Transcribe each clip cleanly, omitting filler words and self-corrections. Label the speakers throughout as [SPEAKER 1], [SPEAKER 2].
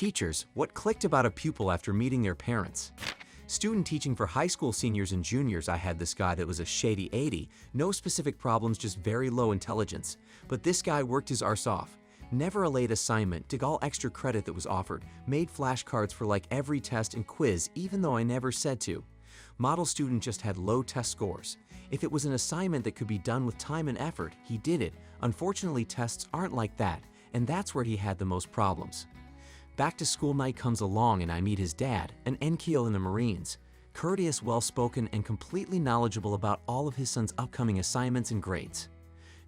[SPEAKER 1] Teachers, what clicked about a pupil after meeting their parents? Student teaching for high school seniors and juniors, I had this guy that was a shady 80, no specific problems, just very low intelligence. But this guy worked his arse off. Never a late assignment, took all extra credit that was offered, made flashcards for like every test and quiz even though I never said to. Model student just had low test scores. If it was an assignment that could be done with time and effort, he did it. Unfortunately, tests aren't like that, and that's where he had the most problems. Back to school night comes along and I meet his dad, an NCO in the Marines. Courteous, well-spoken, and completely knowledgeable about all of his son's upcoming assignments and grades.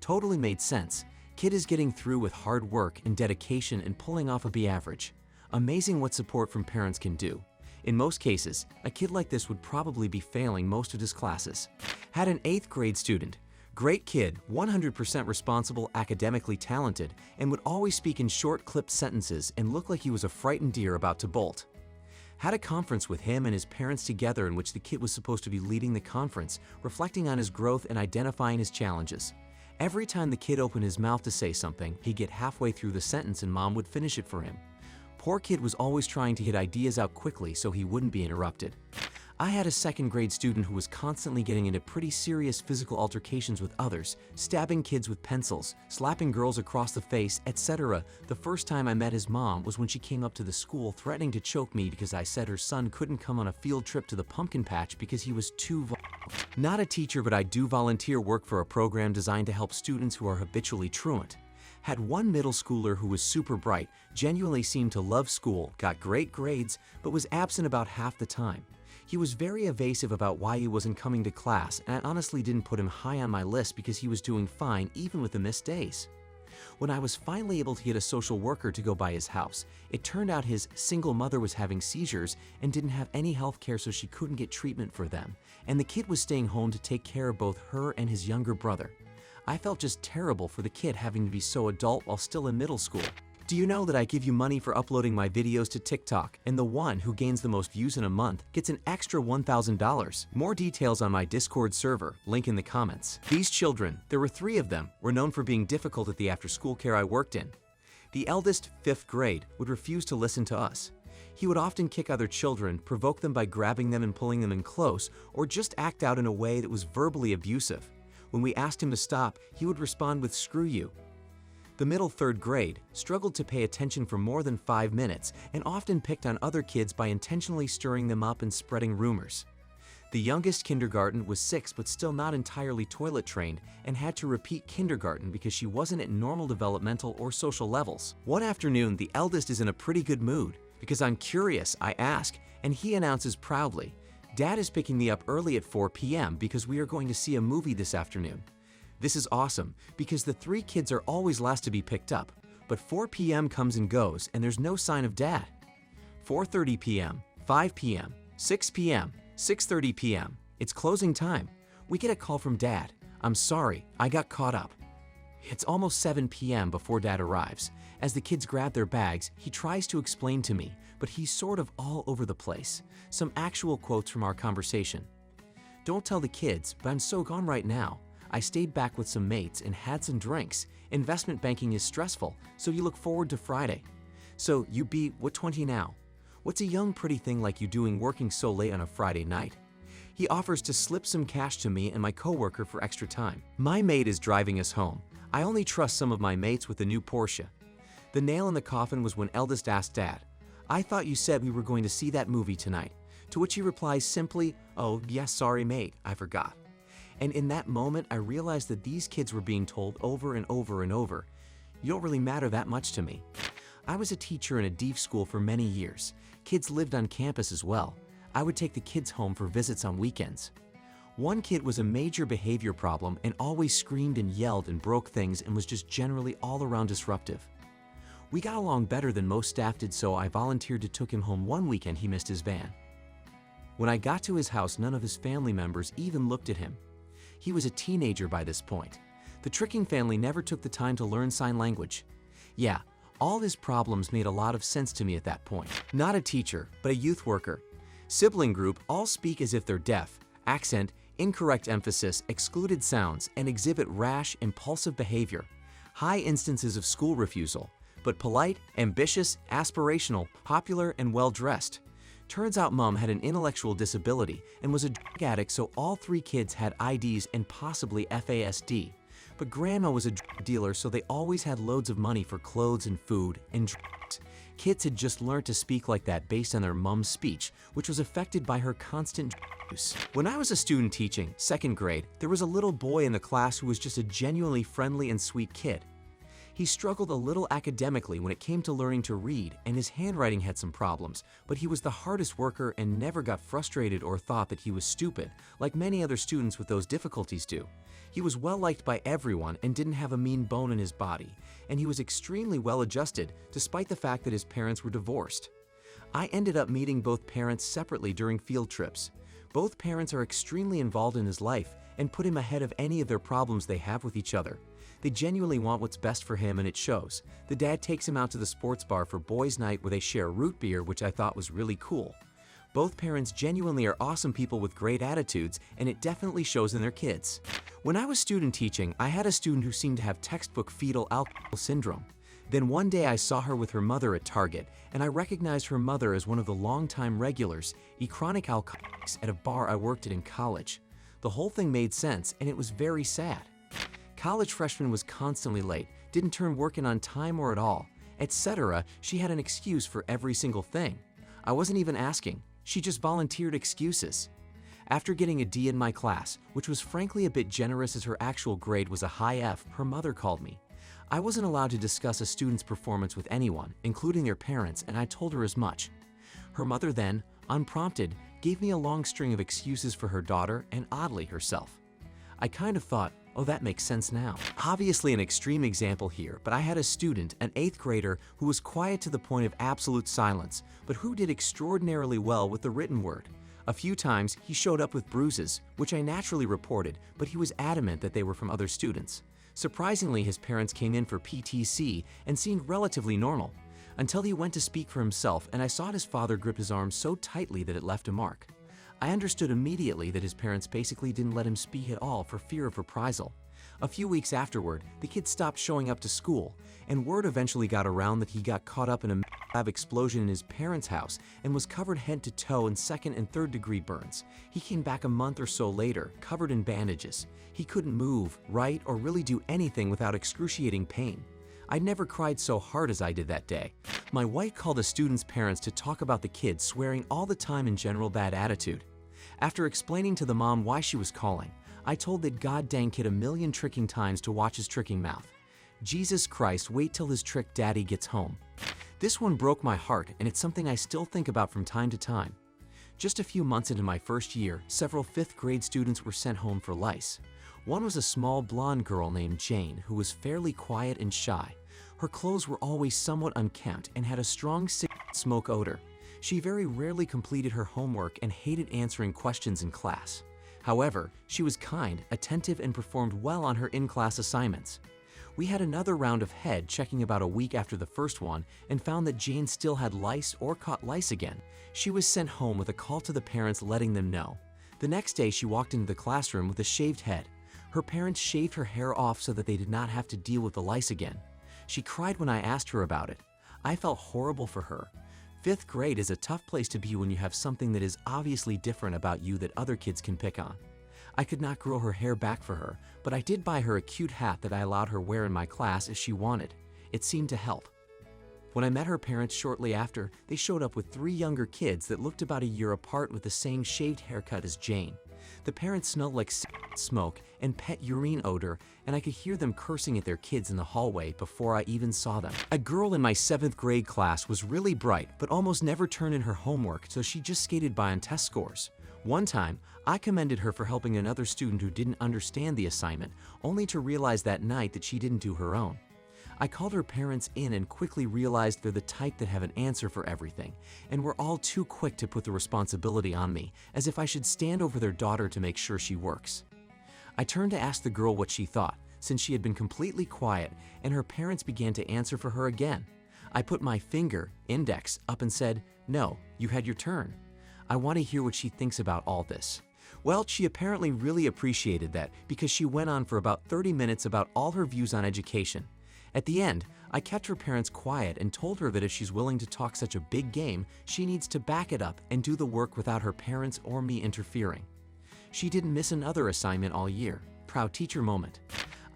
[SPEAKER 1] Totally made sense. Kid is getting through with hard work and dedication and pulling off a B average. Amazing what support from parents can do. In most cases, a kid like this would probably be failing most of his classes. Had an 8th grade student. Great kid, 100% responsible, academically talented, and would always speak in short clipped sentences and look like he was a frightened deer about to bolt. Had a conference with him and his parents together in which the kid was supposed to be leading the conference, reflecting on his growth and identifying his challenges. Every time the kid opened his mouth to say something, he'd get halfway through the sentence and mom would finish it for him. Poor kid was always trying to get ideas out quickly so he wouldn't be interrupted. I had a 2nd grade student who was constantly getting into pretty serious physical altercations with others, stabbing kids with pencils, slapping girls across the face, etc. The first time I met his mom was when she came up to the school threatening to choke me because I said her son couldn't come on a field trip to the pumpkin patch because he was too Not a teacher, but I do volunteer work for a program designed to help students who are habitually truant. Had one middle schooler who was super bright, genuinely seemed to love school, got great grades, but was absent about half the time. He was very evasive about why he wasn't coming to class, and I honestly didn't put him high on my list because he was doing fine even with the missed days. When I was finally able to get a social worker to go by his house, it turned out his single mother was having seizures and didn't have any health care, so she couldn't get treatment for them, and the kid was staying home to take care of both her and his younger brother. I felt just terrible for the kid having to be so adult while still in middle school. Do you know that I give you money for uploading my videos to TikTok, and the one who gains the most views in a month gets an extra $1,000? More details on my Discord server, link in the comments. These children, there were 3 of them, were known for being difficult at the after-school care I worked in. The eldest, 5th grade, would refuse to listen to us. He would often kick other children, provoke them by grabbing them and pulling them in close, or just act out in a way that was verbally abusive. When we asked him to stop, he would respond with "screw you." The middle 3rd grade struggled to pay attention for more than 5 minutes and often picked on other kids by intentionally stirring them up and spreading rumors. The youngest kindergarten was 6 but still not entirely toilet trained and had to repeat kindergarten because she wasn't at normal developmental or social levels. One afternoon, the eldest is in a pretty good mood. Because I'm curious, I ask, and he announces proudly, "Dad is picking me up early at 4 p.m. because we are going to see a movie this afternoon." This is awesome because the 3 kids are always last to be picked up, but 4 p.m. comes and goes and there's no sign of Dad. 4:30 p.m., 5 p.m., 6 p.m., 6:30 p.m. It's closing time. We get a call from Dad. "I'm sorry, I got caught up." It's almost 7 p.m. before Dad arrives. As the kids grab their bags, he tries to explain to me, but he's sort of all over the place. Some actual quotes from our conversation. "Don't tell the kids, but I'm so gone right now. I stayed back with some mates and had some drinks. Investment banking is stressful, so you look forward to Friday. So you be, what, 20 now? What's a young pretty thing like you doing working so late on a Friday night?" He offers to slip some cash to me and my coworker for extra time. My mate is driving us home. I only trust some of my mates with the new Porsche. The nail in the coffin was when eldest asked Dad, "I thought you said we were going to see that movie tonight." To which he replies simply, "Oh, yes, sorry mate, I forgot." And in that moment, I realized that these kids were being told over and over and over, "You don't really matter that much to me." I was a teacher in a deaf school for many years. Kids lived on campus as well. I would take the kids home for visits on weekends. One kid was a major behavior problem and always screamed and yelled and broke things and was just generally all around disruptive. We got along better than most staff did, so I volunteered to take him home one weekend he missed his van. When I got to his house, none of his family members even looked at him. He was a teenager by this point. The Tricking family never took the time to learn sign language. Yeah, all his problems made a lot of sense to me at that point. Not a teacher, but a youth worker. Sibling group all speak as if they're deaf, accent, incorrect emphasis, excluded sounds, and exhibit rash, impulsive behavior. High instances of school refusal. but polite, ambitious, aspirational, popular, and well-dressed. Turns out Mom had an intellectual disability and was a drug addict, so all three kids had IDs and possibly FASD. But Grandma was a drug dealer, so they always had loads of money for clothes and food and drugs. Kids had just learned to speak like that based on their mom's speech, which was affected by her constant drug use. When I was a student teaching, 2nd grade, there was a little boy in the class who was just a genuinely friendly and sweet kid. He struggled a little academically when it came to learning to read, and his handwriting had some problems, but he was the hardest worker and never got frustrated or thought that he was stupid, like many other students with those difficulties do. He was well liked by everyone and didn't have a mean bone in his body, and he was extremely well adjusted despite the fact that his parents were divorced. I ended up meeting both parents separately during field trips. Both parents are extremely involved in his life and put him ahead of any of their problems they have with each other. They genuinely want what's best for him, and it shows. The dad takes him out to the sports bar for boys' night where they share root beer, which I thought was really cool. Both parents genuinely are awesome people with great attitudes, and it definitely shows in their kids. When I was student teaching, I had a student who seemed to have textbook fetal alcohol syndrome. Then one day I saw her with her mother at Target, and I recognized her mother as one of the longtime regulars, chronic alcoholics, at a bar I worked at in college. The whole thing made sense, and it was very sad. College freshman was constantly late, didn't turn work in on time or at all, etc. She had an excuse for every single thing. I wasn't even asking. She just volunteered excuses. After getting a D in my class, which was frankly a bit generous as her actual grade was a high F, her mother called me. I wasn't allowed to discuss a student's performance with anyone, including their parents, and I told her as much. Her mother then, unprompted, gave me a long string of excuses for her daughter and oddly herself. I kind of thought, oh, that makes sense now. Obviously an extreme example here, but I had a student, an 8th grader, who was quiet to the point of absolute silence, but who did extraordinarily well with the written word. A few times, he showed up with bruises, which I naturally reported, but he was adamant that they were from other students. Surprisingly, his parents came in for PTC and seemed relatively normal, until he went to speak for himself and I saw his father grip his arm so tightly that it left a mark. I understood immediately that his parents basically didn't let him speak at all for fear of reprisal. A few weeks afterward, the kid stopped showing up to school, and word eventually got around that he got caught up in a lab explosion in his parents' house and was covered head to toe in 2nd and 3rd degree burns. He came back a month or so later, covered in bandages. He couldn't move, write, or really do anything without excruciating pain. I'd never cried so hard as I did that day. My wife called a student's parents to talk about the kid swearing all the time and general bad attitude. After explaining to the mom why she was calling, I told that god dang kid a million tricking times to watch his tricking mouth. Jesus Christ, wait till his trick daddy gets home. This one broke my heart, and it's something I still think about from time to time. Just a few months into my first year, several 5th grade students were sent home for lice. One was a small blonde girl named Jane who was fairly quiet and shy. Her clothes were always somewhat unkempt and had a strong cigarette smoke odor. She very rarely completed her homework and hated answering questions in class. However, she was kind, attentive, and performed well on her in-class assignments. We had another round of head checking about a week after the first one and found that Jane still had lice or caught lice again. She was sent home with a call to the parents letting them know. The next day she walked into the classroom with a shaved head. Her parents shaved her hair off so that they did not have to deal with the lice again. She cried when I asked her about it. I felt horrible for her. 5th grade is a tough place to be when you have something that is obviously different about you that other kids can pick on. I could not grow her hair back for her, but I did buy her a cute hat that I allowed her wear in my class if she wanted. It seemed to help. When I met her parents shortly after, they showed up with 3 younger kids that looked about a year apart with the same shaved haircut as Jane. The parents smelled like smoke and pet urine odor, and I could hear them cursing at their kids in the hallway before I even saw them. A girl in my 7th grade class was really bright, but almost never turned in her homework, so she just skated by on test scores. One time, I commended her for helping another student who didn't understand the assignment, only to realize that night that she didn't do her own. I called her parents in and quickly realized they're the type that have an answer for everything, and were all too quick to put the responsibility on me, as if I should stand over their daughter to make sure she works. I turned to ask the girl what she thought, since she had been completely quiet, and her parents began to answer for her again. I put my finger, index, up and said, "No, you had your turn. I want to hear what she thinks about all this." Well, she apparently really appreciated that because she went on for about 30 minutes about all her views on education. At the end, I kept her parents quiet and told her that if she's willing to talk such a big game, she needs to back it up and do the work without her parents or me interfering. She didn't miss another assignment all year. Proud teacher moment.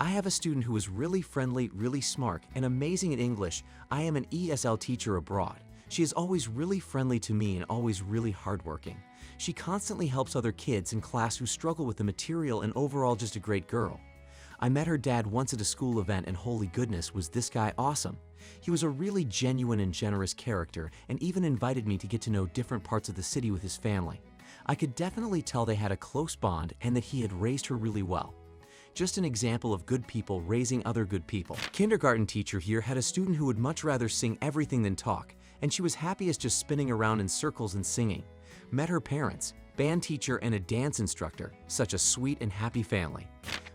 [SPEAKER 1] I have a student who is really friendly, really smart, and amazing at English. I am an ESL teacher abroad. She is always really friendly to me and always really hardworking. She constantly helps other kids in class who struggle with the material and overall just a great girl. I met her dad once at a school event and holy goodness, was this guy awesome. He was a really genuine and generous character and even invited me to get to know different parts of the city with his family. I could definitely tell they had a close bond and that he had raised her really well. Just an example of good people raising other good people. Kindergarten teacher here had a student who would much rather sing everything than talk, and she was happiest just spinning around in circles and singing. Met her parents, band teacher and a dance instructor, such a sweet and happy family.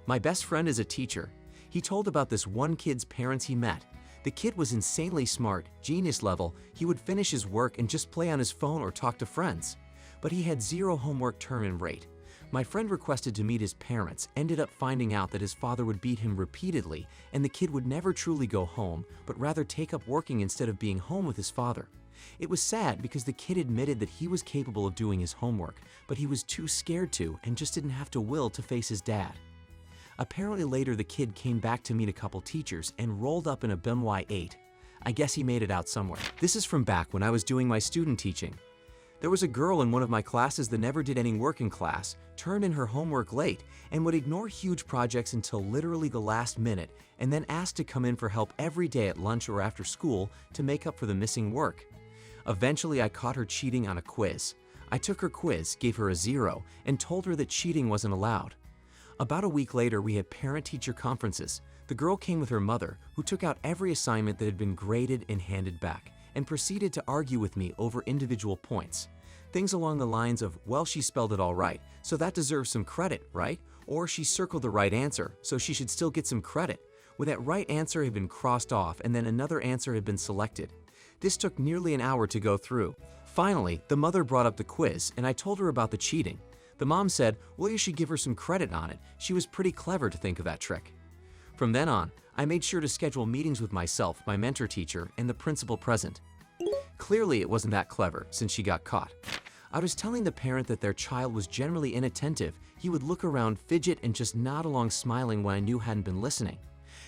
[SPEAKER 1] My best friend is a teacher. He told about this one kid's parents he met. The kid was insanely smart, genius level. He would finish his work and just play on his phone or talk to friends. But he had zero homework turn in rate. My friend requested to meet his parents, ended up finding out that his father would beat him repeatedly and the kid would never truly go home, but rather take up working instead of being home with his father. It was sad because the kid admitted that he was capable of doing his homework, but he was too scared to and just didn't have the will to face his dad. Apparently later the kid came back to meet a couple teachers and rolled up in a BMW 8. I guess he made it out somewhere. This is from back when I was doing my student teaching. There was a girl in one of my classes that never did any work in class, turned in her homework late, and would ignore huge projects until literally the last minute, and then asked to come in for help every day at lunch or after school to make up for the missing work. Eventually, I caught her cheating on a quiz. I took her quiz, gave her a 0, and told her that cheating wasn't allowed. About a week later, we had parent-teacher conferences. The girl came with her mother, who took out every assignment that had been graded and handed back, and proceeded to argue with me over individual points. Things along the lines of, well, she spelled it all right, so that deserves some credit, right? Or she circled the right answer, so she should still get some credit, where that right answer had been crossed off and then another answer had been selected. This took nearly an hour to go through. Finally, the mother brought up the quiz and I told her about the cheating. The mom said, well, you should give her some credit on it. She was pretty clever to think of that trick. From then on, I made sure to schedule meetings with myself, my mentor teacher, and the principal present. Clearly, it wasn't that clever since she got caught. I was telling the parent that their child was generally inattentive. He would look around, fidget, and just nod along smiling when I knew hadn't been listening.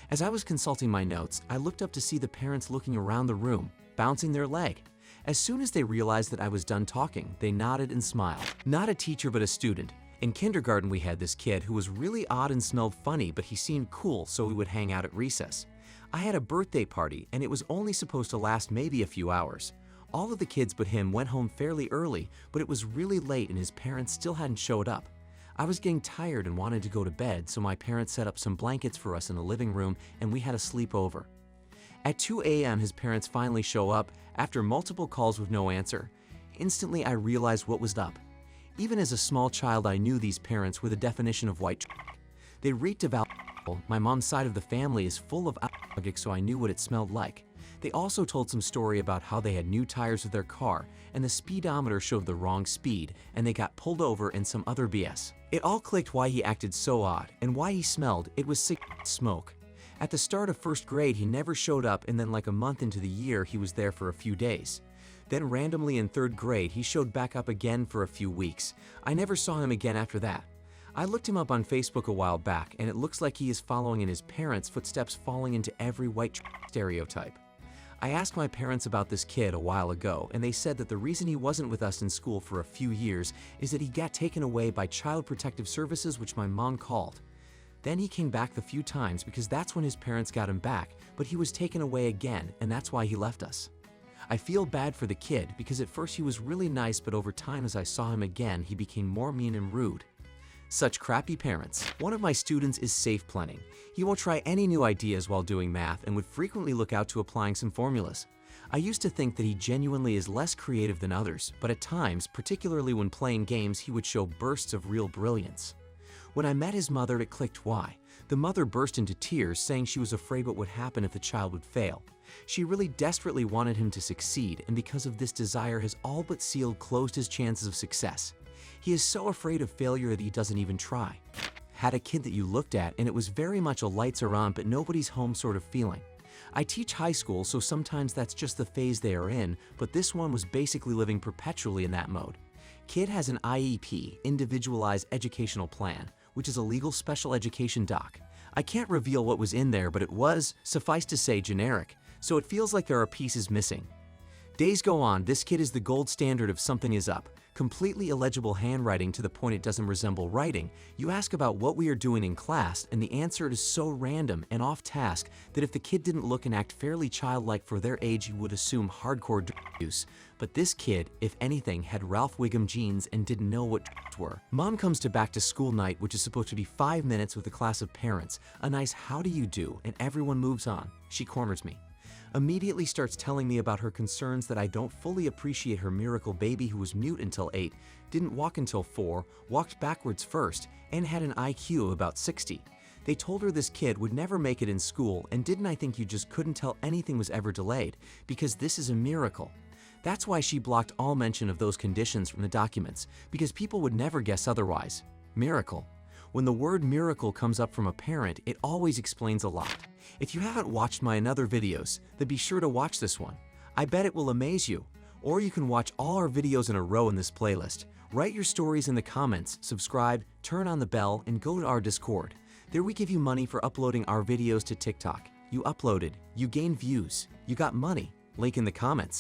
[SPEAKER 1] As I was consulting my notes, I looked up to see the parents looking around the room, bouncing their leg. As soon as they realized that I was done talking, they nodded and smiled. Not a teacher, but a student. In kindergarten, we had this kid who was really odd and smelled funny, but he seemed cool, so we would hang out at recess. I had a birthday party, and it was only supposed to last maybe a few hours. All of the kids but him went home fairly early, but it was really late and his parents still hadn't showed up. I was getting tired and wanted to go to bed, so my parents set up some blankets for us in the living room and we had a sleepover. At 2 a.m. his parents finally show up after multiple calls with no answer. Instantly I realized what was up. Even as a small child I knew these parents were the definition of white trash. They reeked of alcohol. My mom's side of the family is full of alcoholics, so I knew what it smelled like. They also told some story about how they had new tires of their car and the speedometer showed the wrong speed and they got pulled over and some other BS. It all clicked why he acted so odd and why he smelled. It was sick smoke. At the start of first grade he never showed up and then like a month into the year he was there for a few days. Then randomly in third grade he showed back up again for a few weeks. I never saw him again after that. I looked him up on Facebook a while back and it looks like he is following in his parents' footsteps, falling into every white stereotype. I asked my parents about this kid a while ago and they said that the reason he wasn't with us in school for a few years is that he got taken away by Child Protective Services, which my mom called. Then he came back the few times because that's when his parents got him back, but he was taken away again and that's why he left us. I feel bad for the kid because at first he was really nice, but over time as I saw him again he became more mean and rude. Such crappy parents. One of my students is safe planning. He won't try any new ideas while doing math and would frequently look out to applying some formulas. I used to think that he genuinely is less creative than others, but at times, particularly when playing games, he would show bursts of real brilliance. When I met his mother, it clicked why. The mother burst into tears, saying she was afraid what would happen if the child would fail. She really desperately wanted him to succeed, and because of this desire has all but closed his chances of success. He is so afraid of failure that he doesn't even try. Had a kid that you looked at and it was very much a lights are on but nobody's home sort of feeling. I teach high school, so sometimes that's just the phase they are in, but this one was basically living perpetually in that mode. Kid has an IEP, Individualized Educational Plan, which is a legal special education doc. I can't reveal what was in there, but it was, suffice to say, generic, so it feels like there are pieces missing. Days go on, this kid is the gold standard of something is up. Completely illegible handwriting to the point it doesn't resemble writing. You ask about what we are doing in class, and the answer is so random and off task that if the kid didn't look and act fairly childlike for their age, you would assume hardcore drug use. But this kid, if anything, had Ralph Wiggum jeans and didn't know what drugs were. Mom comes to back to school night, which is supposed to be 5 minutes with a class of parents. A nice how do you do, and everyone moves on. She corners me. Immediately starts telling me about her concerns that I don't fully appreciate her miracle baby who was mute until 8, didn't walk until 4, walked backwards first, and had an IQ of about 60. They told her this kid would never make it in school, and didn't I think you just couldn't tell anything was ever delayed, because this is a miracle. That's why she blocked all mention of those conditions from the documents, because people would never guess otherwise. Miracle. When the word miracle comes up from a parent, it always explains a lot. If you haven't watched my other videos, then be sure to watch this one. I bet it will amaze you. Or you can watch all our videos in a row in this playlist. Write your stories in the comments, subscribe, turn on the bell, and go to our Discord. There we give you money for uploading our videos to TikTok. You uploaded, you gained views, you got money. Link in the comments.